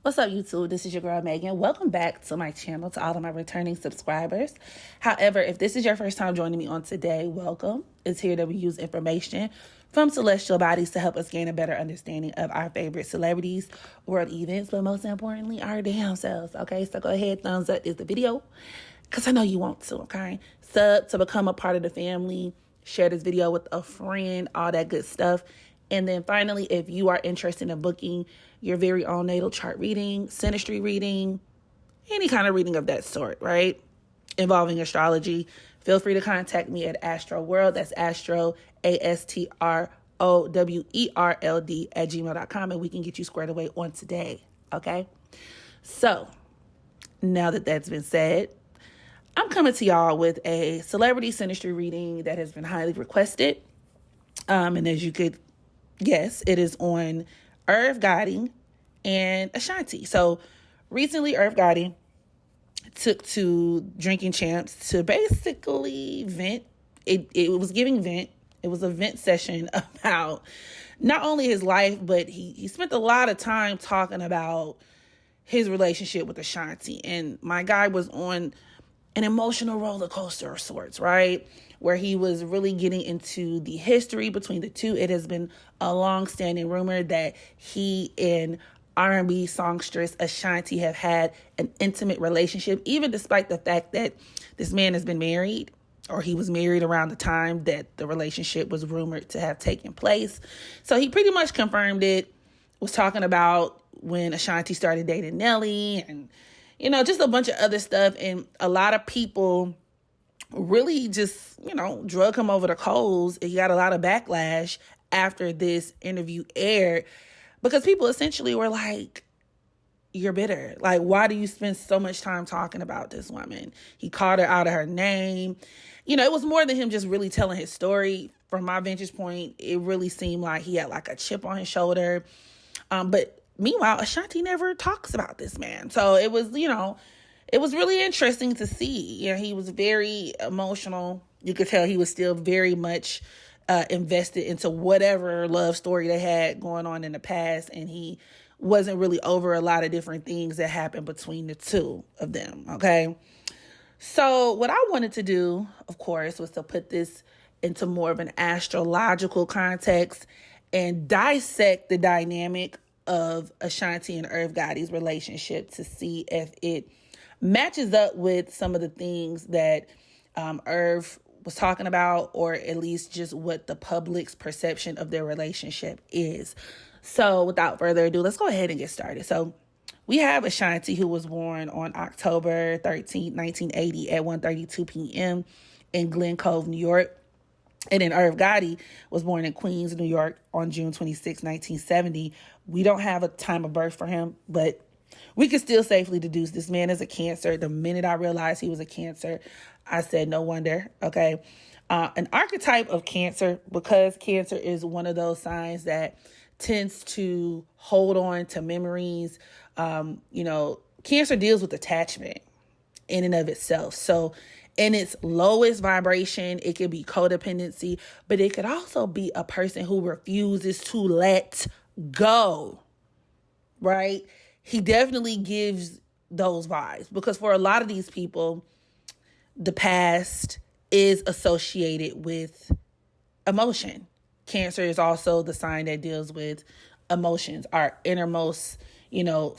What's up, YouTube? This is your girl, Megan. Welcome back to my channel, to all of my returning subscribers. However, if this is your first time joining me on today, welcome. It's here that we use information from celestial bodies to help us gain a better understanding of our favorite celebrities, world events, but most importantly, our damn selves, okay? So go ahead, thumbs up is the video, because I know you want to, okay? Sub to become a part of the family, share this video with a friend, all that good stuff. And then finally, if you are interested in booking your very own natal chart reading, Synastry reading, any kind of reading of that sort, right? Involving astrology, feel free to contact me at astrowerld. That's Astro, ASTROWERLD at gmail.com, and we can get you squared away on today, okay? So now that that's been said, I'm coming to y'all with a celebrity Synastry reading that has been highly requested. And as you could guess, it is on Irv Gotti and Ashanti. So recently, Irv Gotti took to Drinking Champs to basically vent. It was giving vent. It was a vent session about not only his life, but he spent a lot of time talking about his relationship with Ashanti. And my guy was on an emotional roller coaster of sorts, right? Where he was really getting into the history between the two. It has been a long-standing rumor that he and R&B songstress Ashanti have had an intimate relationship, even despite the fact that this man has been married, or he was married around the time that the relationship was rumored to have taken place. So he pretty much confirmed it, was talking about when Ashanti started dating Nelly and, just a bunch of other stuff. And a lot of people really just, drug him over the coals. He got a lot of backlash after this interview aired because people essentially were like, you're bitter. Like, why do you spend so much time talking about this woman? He called her out of her name. It was more than him just really telling his story. From my vantage point, it really seemed like he had like a chip on his shoulder. But meanwhile, Ashanti never talks about this man. So it was, it was really interesting to see. He was very emotional. You could tell he was still very much invested into whatever love story they had going on in the past. And he wasn't really over a lot of different things that happened between the two of them. Okay. So what I wanted to do, of course, was to put this into more of an astrological context and dissect the dynamic of Ashanti and Irv Gotti's relationship to see if it matches up with some of the things that Irv was talking about, or at least just what the public's perception of their relationship is. So without further ado, let's go ahead and get started. So we have Ashanti, who was born on October 13th, 1980 at 1:32 p.m. in Glen Cove, New York. And then Irv Gotti was born in Queens, New York on June 26, 1970. We don't have a time of birth for him, but we can still safely deduce this man is a Cancer. The minute I realized he was a Cancer, I said, no wonder. Okay. An archetype of Cancer, because Cancer is one of those signs that tends to hold on to memories. Cancer deals with attachment in and of itself. So in its lowest vibration, it could be codependency, but it could also be a person who refuses to let go, right? He definitely gives those vibes because for a lot of these people, the past is associated with emotion. Cancer is also the sign that deals with emotions, our innermost,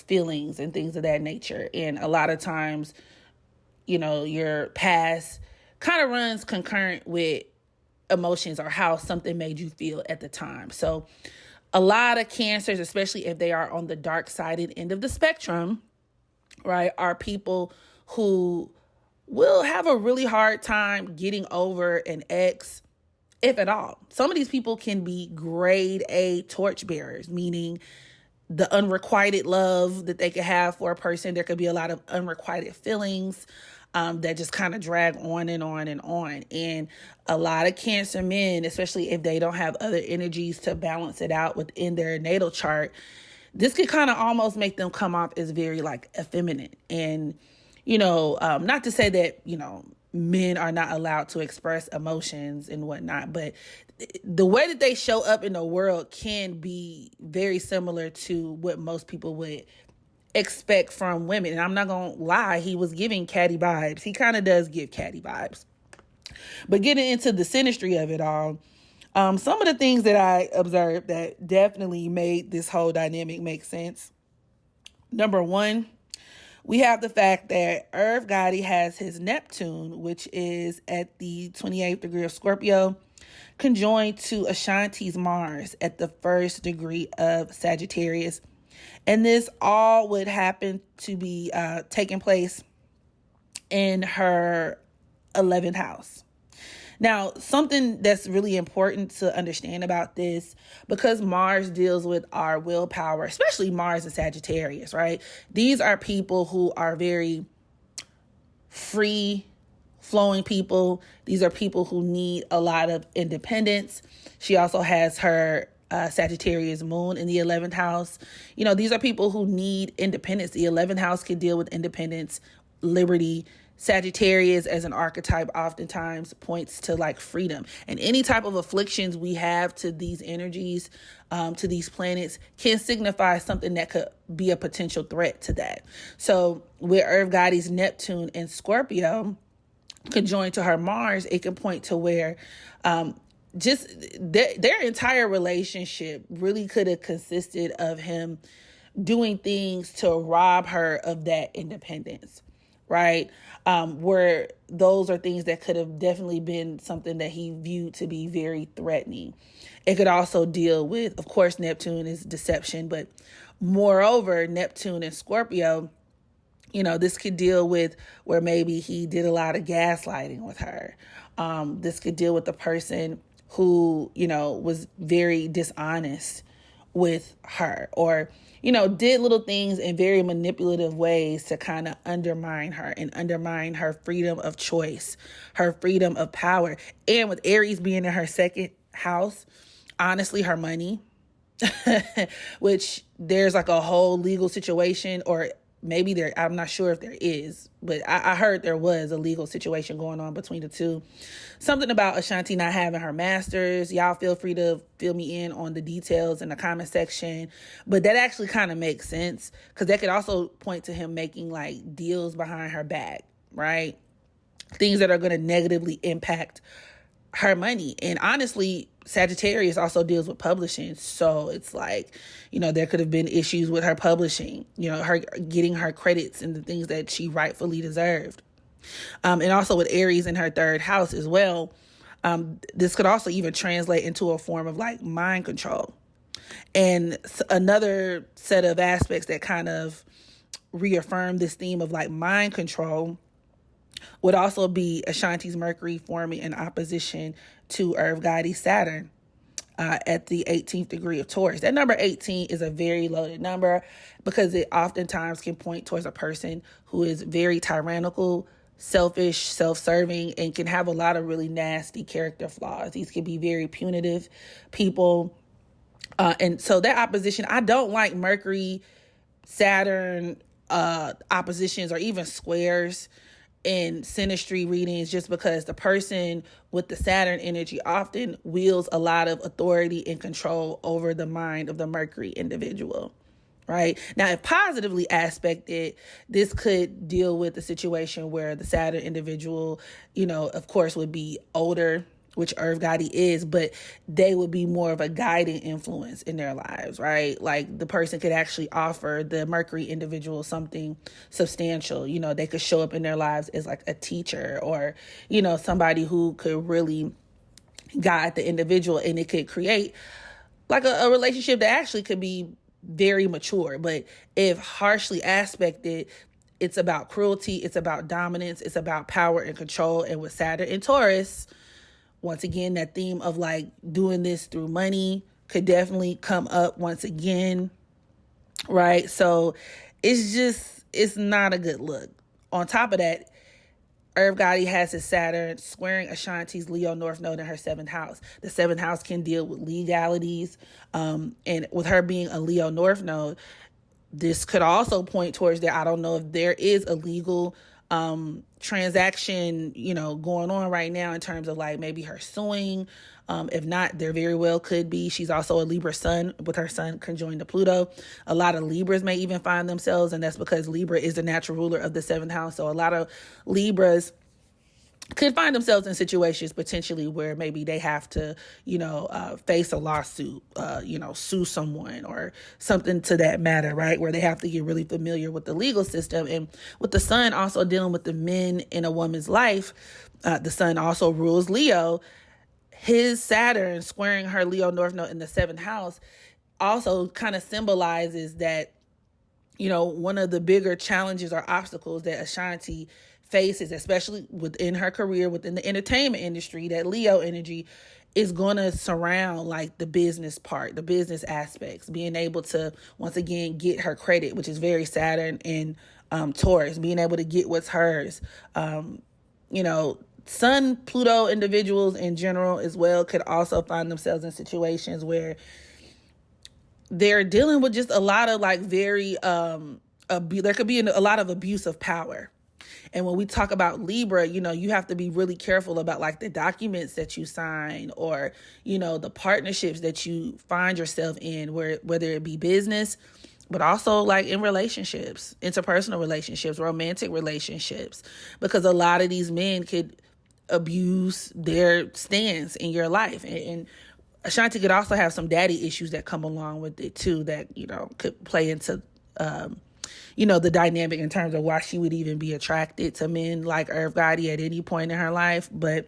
feelings and things of that nature. And a lot of times, your past kind of runs concurrent with emotions or how something made you feel at the time. So a lot of Cancers, especially if they are on the dark-sided end of the spectrum, right, are people who will have a really hard time getting over an ex, if at all. Some of these people can be grade A torchbearers, meaning the unrequited love that they could have for a person. There could be a lot of unrequited feelings that just kind of drag on and on and on. And a lot of Cancer men, especially if they don't have other energies to balance it out within their natal chart, this could kind of almost make them come off as very like effeminate. And, not to say that, men are not allowed to express emotions and whatnot, but the way that they show up in the world can be very similar to what most people would expect from women. And I'm not going to lie, he was giving catty vibes. He kind of does give catty vibes. But getting into the synastry of it all, some of the things that I observed that definitely made this whole dynamic make sense. Number one, we have the fact that Gotti has his Neptune, which is at the 28th degree of Scorpio, conjoined to Ashanti's Mars at the 1st degree of Sagittarius. And this all would happen to be taking place in her 11th house. Now, something that's really important to understand about this, because Mars deals with our willpower, especially Mars and Sagittarius, right? These are people who are very free flowing people. These are people who need a lot of independence. She also has her Sagittarius moon in the 11th house. You know, these are people who need independence. The 11th house can deal with independence, liberty. Sagittarius as an archetype oftentimes points to like freedom, and any type of afflictions we have to these energies, to these planets, can signify something that could be a potential threat to that. So with Gotti's Neptune and Scorpio conjoined to her Mars, it can point to where just their entire relationship really could have consisted of him doing things to rob her of that independence, right? Where those are things that could have definitely been something that he viewed to be very threatening. It could also deal with, of course, Neptune is deception, but moreover, Neptune and Scorpio, you know, this could deal with where maybe he did a lot of gaslighting with her. This could deal with the person who, you know, was very dishonest with her, or, you know, did little things in very manipulative ways to kind of undermine her and undermine her freedom of choice, her freedom of power. And with Aries being in her 2nd house, honestly, her money, which there's like a whole legal situation, or maybe there, I'm not sure if there is, but I heard there was a legal situation going on between the two. Something about Ashanti not having her master's. Y'all feel free to fill me in on the details in the comment section. But that actually kind of makes sense, because that could also point to him making like deals behind her back, right? Things that are going to negatively impact her money. And honestly, Sagittarius also deals with publishing. So it's like, you know, there could have been issues with her publishing, you know, her getting her credits and the things that she rightfully deserved. And also with Aries in her 3rd house as well. This could also even translate into a form of like mind control. And another set of aspects that kind of reaffirm this theme of like mind control would also be Ashanti's Mercury forming in opposition to Gotti's Saturn at the 18th degree of Taurus. That number 18 is a very loaded number, because it oftentimes can point towards a person who is very tyrannical, selfish, self-serving, and can have a lot of really nasty character flaws. These can be very punitive people. And so that opposition, I don't like Mercury, Saturn oppositions, or even squares in synastry readings, just because the person with the Saturn energy often wields a lot of authority and control over the mind of the Mercury individual, right? Now, if positively aspected, this could deal with a situation where the Saturn individual, you know, of course, would be older, which Gotti is, but they would be more of a guiding influence in their lives, right? Like the person could actually offer the Mercury individual something substantial. You know, they could show up in their lives as like a teacher, or, you know, somebody who could really guide the individual, and it could create like a relationship that actually could be very mature. But if harshly aspected, it's about cruelty, it's about dominance, it's about power and control. And with Saturn and Taurus, once again, that theme of like doing this through money could definitely come up once again, right? So it's not a good look. On top of that, Gotti has his Saturn squaring Ashanti's Leo North Node in her 7th house. The 7th house can deal with legalities. And with her being a Leo North Node, this could also point towards that. I don't know if there is a legal transaction, going on right now in terms of like maybe her suing. If not, there very well could be. She's also a Libra sun, with her sun conjoined to Pluto. A lot of Libras may even find themselves, and that's because Libra is the natural ruler of the 7th house. So a lot of Libras could find themselves in situations potentially where maybe they have to, face a lawsuit, sue someone or something to that matter, right? Where they have to get really familiar with the legal system. And with the sun also dealing with the men in a woman's life, the sun also rules Leo. His Saturn squaring her Leo North Node in the 7th house also kind of symbolizes that, one of the bigger challenges or obstacles that Ashanti faces, especially within her career, within the entertainment industry, that Leo energy is going to surround like the business part, the business aspects, being able to, once again, get her credit, which is very Saturn and Taurus, being able to get what's hers. Sun, Pluto individuals in general as well could also find themselves in situations where they're dealing with just a lot of like very, there could be a lot of abuse of power. And when we talk about Libra, you have to be really careful about like the documents that you sign or, the partnerships that you find yourself in, whether it be business, but also like in relationships, interpersonal relationships, romantic relationships, because a lot of these men could abuse their stance in your life. And Ashanti could also have some daddy issues that come along with it too, that, could play into, the dynamic in terms of why she would even be attracted to men like Irv Gotti at any point in her life. But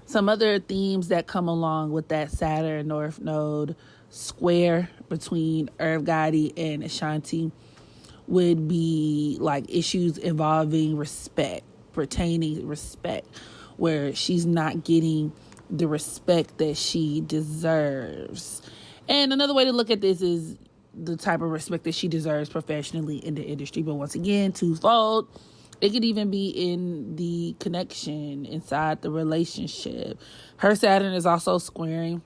some other themes that come along with that Saturn North Node square between Irv Gotti and Ashanti would be like issues involving respect, pertaining respect, where she's not getting the respect that she deserves. And another way to look at this is the type of respect that she deserves professionally in the industry. But once again, twofold. It could even be in the connection inside the relationship. Her Saturn is also squaring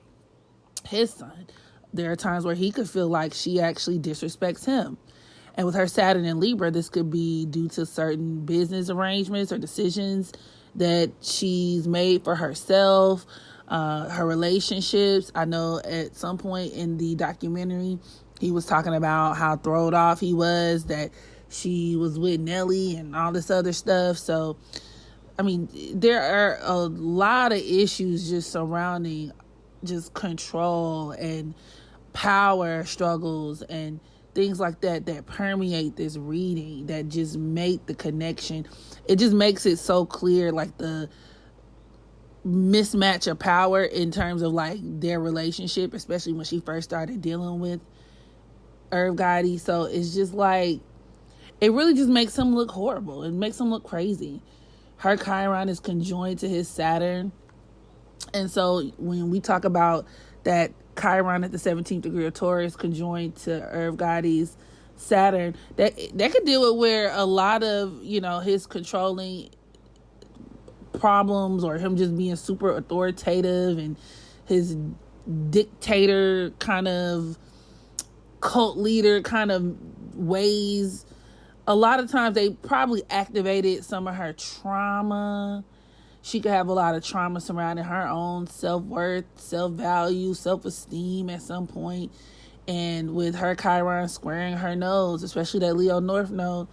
his sun. There are times where he could feel like she actually disrespects him. And with her Saturn in Libra, this could be due to certain business arrangements or decisions that she's made for herself, her relationships. I know at some point in the documentary, he was talking about how thrown off he was that she was with Nelly and all this other stuff. So, there are a lot of issues just surrounding just control and power struggles and things like that permeate this reading, that just make the connection. It just makes it so clear, like the mismatch of power in terms of like their relationship, especially when she first started dealing with Irv Gotti. So it's just like, it really just makes him look horrible. It makes him look crazy. Her Chiron is conjoined to his Saturn. And so when we talk about that Chiron at the 17th degree of Taurus conjoined to Irv Gotti's Saturn, that could deal with where a lot of, his controlling problems or him just being super authoritative and his dictator kind of cult leader kind of ways, a lot of times they probably activated some of her trauma. She could have a lot of trauma surrounding her own self-worth, self-value, self-esteem at some point. And with her Chiron squaring her nodes, especially that Leo North Node,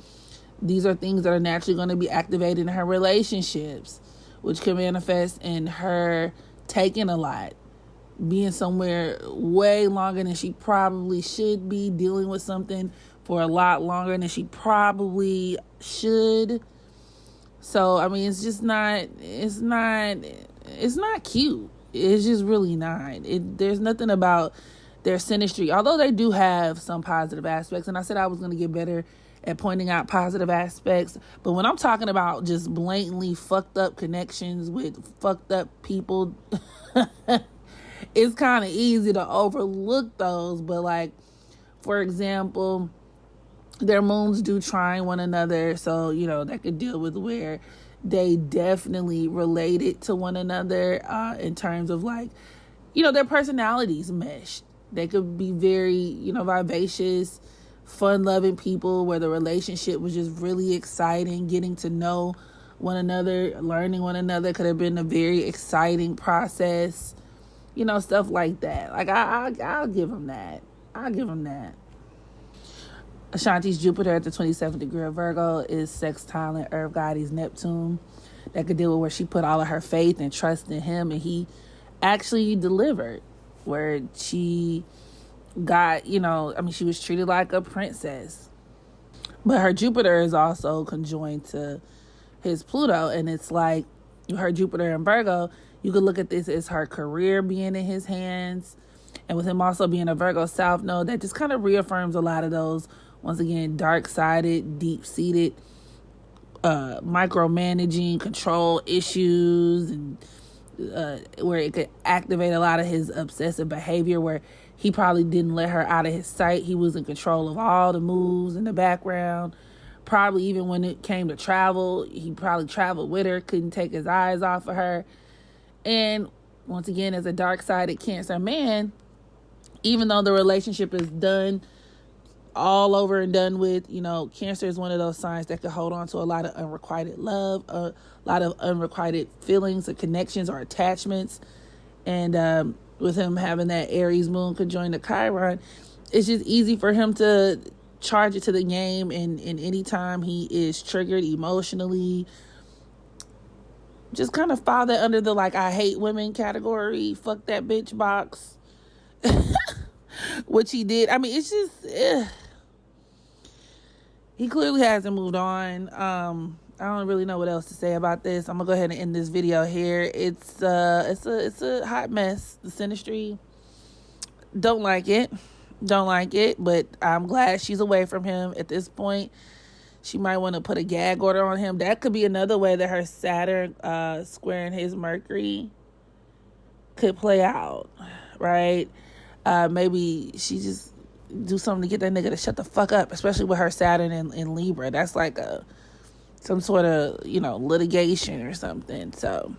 these are things that are naturally going to be activated in her relationships, which can manifest in her taking a lot, being somewhere way longer than she probably should be, dealing with something for a lot longer than she probably should. So, it's just not cute. It's just really not. There's nothing about their synastry, although they do have some positive aspects. And I said I was going to get better at pointing out positive aspects. But when I'm talking about just blatantly fucked up connections with fucked up people, it's kind of easy to overlook those. But like, for example, their moons do trine one another. So, that could deal with where they definitely related to one another in terms of like, their personalities mesh. They could be very, vivacious, fun-loving people where the relationship was just really exciting. Getting to know one another, learning one another could have been a very exciting process. You know, stuff like that. Like, I'll give him that. I'll give him that. Ashanti's Jupiter at the 27th degree of Virgo is sextiling Earth Goddess Neptune. That could deal with where she put all of her faith and trust in him, and he actually delivered. Where she got, you know, I mean, she was treated like a princess. But her Jupiter is also conjoined to his Pluto, and it's like her Jupiter in Virgo, you could look at this as her career being in his hands, and with him also being a Virgo South node, that just kind of reaffirms a lot of those, once again, dark-sided, deep-seated, micromanaging, control issues, and where it could activate a lot of his obsessive behavior, where he probably didn't let her out of his sight. He was in control of all the moves in the background. Probably even when it came to travel, he probably traveled with her, couldn't take his eyes off of her. And once again, as a dark-sided Cancer man, even though the relationship is done, all over and done with, you know, Cancer is one of those signs that could hold on to a lot of unrequited love, a lot of unrequited feelings or connections or attachments. And with him having that Aries moon conjoined to Chiron, it's just easy for him to charge it to the game. And any time he is triggered emotionally, just kind of fall that under the, like, I hate women category, fuck that bitch box. Which he did. I mean, it's just, he clearly hasn't moved on. I don't really know what else to say about this. I'm gonna go ahead and end this video here. It's a hot mess. The Synastry, don't like it, but I'm glad she's away from him at this point. She might want to put a gag order on him. That could be another way that her Saturn squaring his Mercury could play out, right? Maybe she just do something to get that nigga to shut the fuck up, especially with her Saturn in Libra. That's like some sort of, you know, litigation or something. So,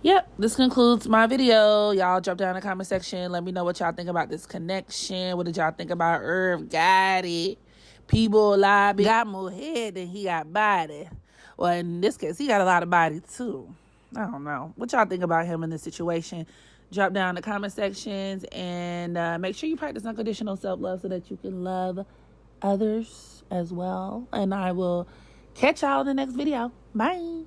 yep, this concludes my video. Y'all drop down in the comment section. Let me know what y'all think about this connection. What did y'all think about Irv? Got it. People lie. Got more head than he got body. Well, in this case, he got a lot of body too. I don't know. What y'all think about him in this situation? Drop down in the comment sections, and make sure you practice unconditional self-love so that you can love others as well. And I will catch y'all in the next video. Bye.